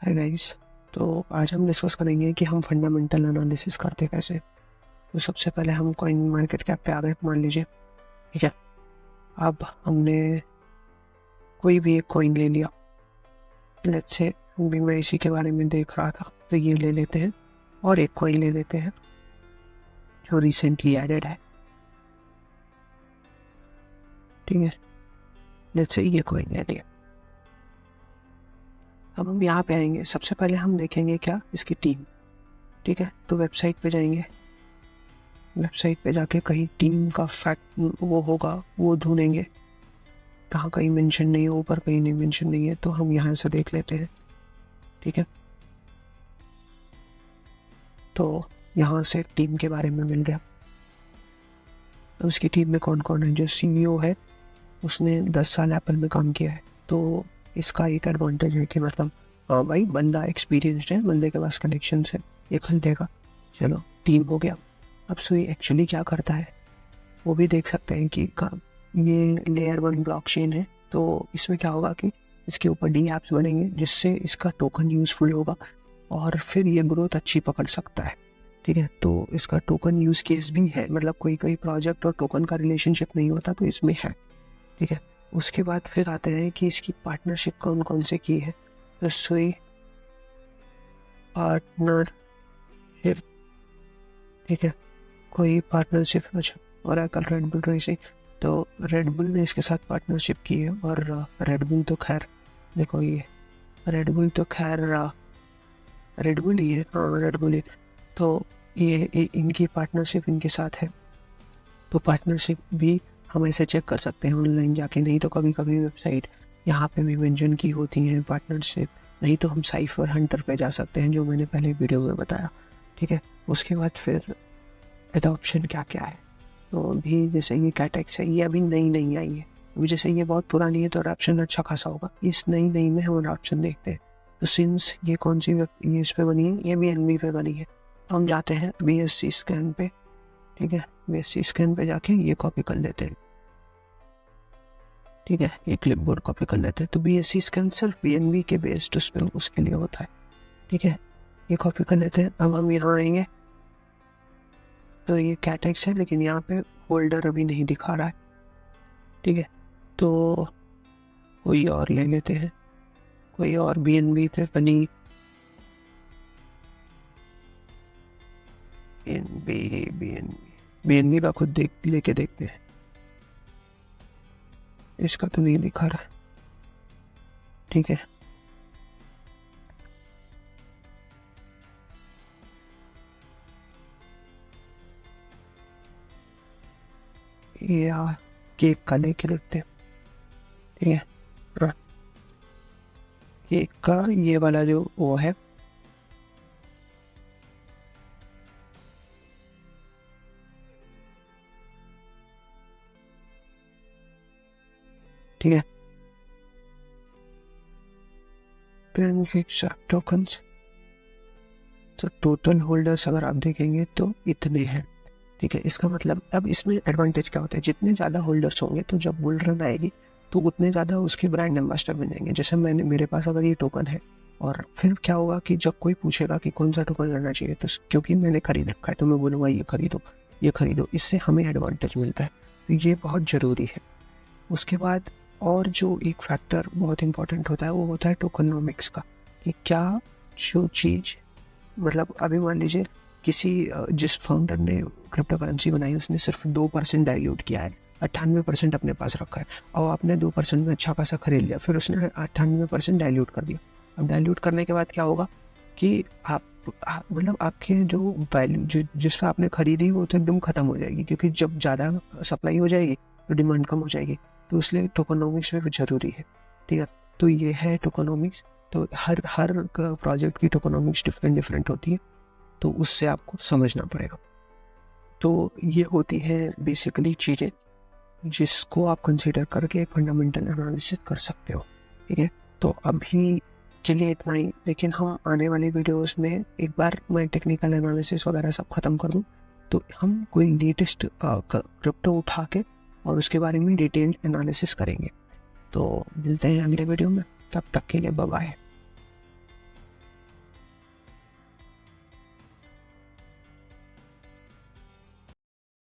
Hi guys. तो आज हम डिस्कस करेंगे कि हम फंडामेंटल एनालिसिस करते कैसे। तो सबसे पहले हम कॉइन मार्केट कैप पे आ गए मान लीजिए, ठीक है। अब हमने कोई भी एक कॉइन ले लिया, लेट्स से भी मैं इसी के बारे में देख रहा था, तो ये ले लेते हैं और एक कॉइन ले लेते हैं जो रिसेंटली एडेड है, ठीक है। लेट्स से ये कॉइन ले लिया। अब हम यहाँ पे आएंगे, सबसे पहले हम देखेंगे क्या इसकी टीम, ठीक है। तो वेबसाइट पे जाएंगे, वेबसाइट पे जाके कहीं टीम का फैक्ट वो होगा वो ढूंढेंगे, कहाँ कहीं मेंशन नहीं है, ऊपर कहीं नहीं मेंशन नहीं है, तो हम यहाँ से देख लेते हैं, ठीक है। तो यहाँ से टीम के बारे में मिल गया। तो उसकी टीम में कौन कौन है, जो सीईओ है उसने 10 साल एप्पल में काम किया है, तो इसका एक एडवांटेज है कि मतलब हाँ भाई बंदा एक्सपीरियंसड है, बंदे के पास कनेक्शन है, ये खरीदेगा। चलो टीम हो गया। अब सुई एक्चुअली क्या करता है वो भी देख सकते हैं कि ये लेयर 1 ब्लॉकचेन है, तो इसमें क्या होगा कि इसके ऊपर डी एप्स बनेंगे जिससे इसका टोकन यूजफुल होगा और फिर ये ग्रोथ अच्छी पकड़ सकता है, ठीक है। तो इसका टोकन यूज केस भी है, मतलब कोई कोई प्रोजेक्ट और टोकन का रिलेशनशिप नहीं होता तो इसमें है, ठीक है। उसके बाद फिर आते हैं कि इसकी पार्टनरशिप कौन कौन से की है। तो सुई पार्टनरशिप, ठीक है, कोई पार्टनरशिप अच्छा, और कल रेड बुल रेसिंग, तो रेड बुल ने इसके साथ पार्टनरशिप की है। और रेड बुल तो खैर देखो, ये रेड बुल तो खैर रेड बुल ही है, रेड बुल ही। तो ये इनकी पार्टनरशिप इनके साथ है, तो पार्टनरशिप भी हम ऐसे चेक कर सकते हैं ऑनलाइन जाके, नहीं तो कभी कभी वेबसाइट यहाँ पे भी मेंशन की होती है पार्टनरशिप, नहीं तो हम साइफर हंटर पे जा सकते हैं जो मैंने पहले वीडियो में बताया, ठीक है। उसके बाद फिर एडॉप्शन क्या क्या है, तो अभी जैसे ये कैटेक्स है, ये अभी नई आई है, अभी जैसे ये बहुत पुरानी है तो अडॉप्शन अच्छा खासा होगा। इस नई में हम अडॉप्शन देखते हैं। तो सिंस ये कौन सी ये इस पे बनी है, ये BNB पे बनी है, तो हम जाते हैं BSC स्कैन पे, ठीक है। BSC स्कैन पे जाके ये कॉपी कर लेते हैं, ठीक है, ये क्लिपबोर्ड कॉपी कर लेते हैं। तो BSC स्कैन सिर्फ BNB के बेस्ड उस पर उसके लिए होता है, ठीक है। ये कॉपी कर लेते हैं। अब हम यहाँ आएंगे, तो ये कैटेक्स है लेकिन यहाँ पे होल्डर अभी नहीं दिखा रहा है, ठीक है। तो कोई और ले लेते हैं, कोई और BNB पे बनी BNB का खुद लेके देखते हैं, इसका तो नहीं दिखा रहा, ठीक है। या केक का लेके देखते हैं, ठीक है। केक का ये वाला जो वो है, ठीक है। टोकन्स, तो टोटल होल्डर्स अगर आप देखेंगे तो इतने हैं, ठीक है। इसका मतलब अब इसमें एडवांटेज क्या होता है, जितने ज़्यादा होल्डर्स होंगे तो जब बुल रन आएगी तो उतने ज़्यादा उसके ब्रांड एम्बेसडर बनेंगे। जैसे मेरे पास अगर ये टोकन है, और फिर क्या होगा कि जब कोई पूछेगा कि कौन सा टोकन लेना चाहिए, तो क्योंकि मैंने खरीद रखा है तो मैं बोलूँगा ये खरीदो, इससे हमें एडवांटेज मिलता है, तो ये बहुत ज़रूरी है। उसके बाद और जो एक फैक्टर बहुत इंपॉर्टेंट होता है वो होता है टोकनोमिक्स का, कि क्या जो चीज़, मतलब अभी मान लीजिए किसी जिस फाउंडर ने क्रिप्टो करेंसी बनाई उसने सिर्फ 2% डाइल्यूट किया है, 98% अपने पास रखा है, और आपने 2% में अच्छा खासा खरीद लिया, फिर उसने 98% डाइल्यूट कर दिया। अब डाइल्यूट करने के बाद क्या होगा कि आप मतलब आपके जो वैल्यू जिस पर आपने खरीदी वो तो एकदम खत्म हो जाएगी, क्योंकि जब ज़्यादा सप्लाई हो जाएगी तो डिमांड कम हो जाएगी, तो इसलिए टोकनोमिक्स में जरूरी है, ठीक है। तो ये है टोकनोमिक्स। तो हर प्रोजेक्ट की टोकनोमिक्स डिफरेंट होती है, तो उससे आपको समझना पड़ेगा। तो ये होती है बेसिकली चीज़ें जिसको आप कंसीडर करके फंडामेंटल एनालिसिस कर सकते हो, ठीक है। तो अभी चलिए इतना ही, लेकिन हम आने वाली वीडियोस में एक बार मैं टेक्निकल एनालिसिस वगैरह सब खत्म कर दूँ तो हम कोई लेटेस्ट क्रिप्टो उठा के और उसके बारे में डिटेल्ड एनालिसिस करेंगे। तो मिलते हैं अगले वीडियो में, तब तक के लिए बाय बाय।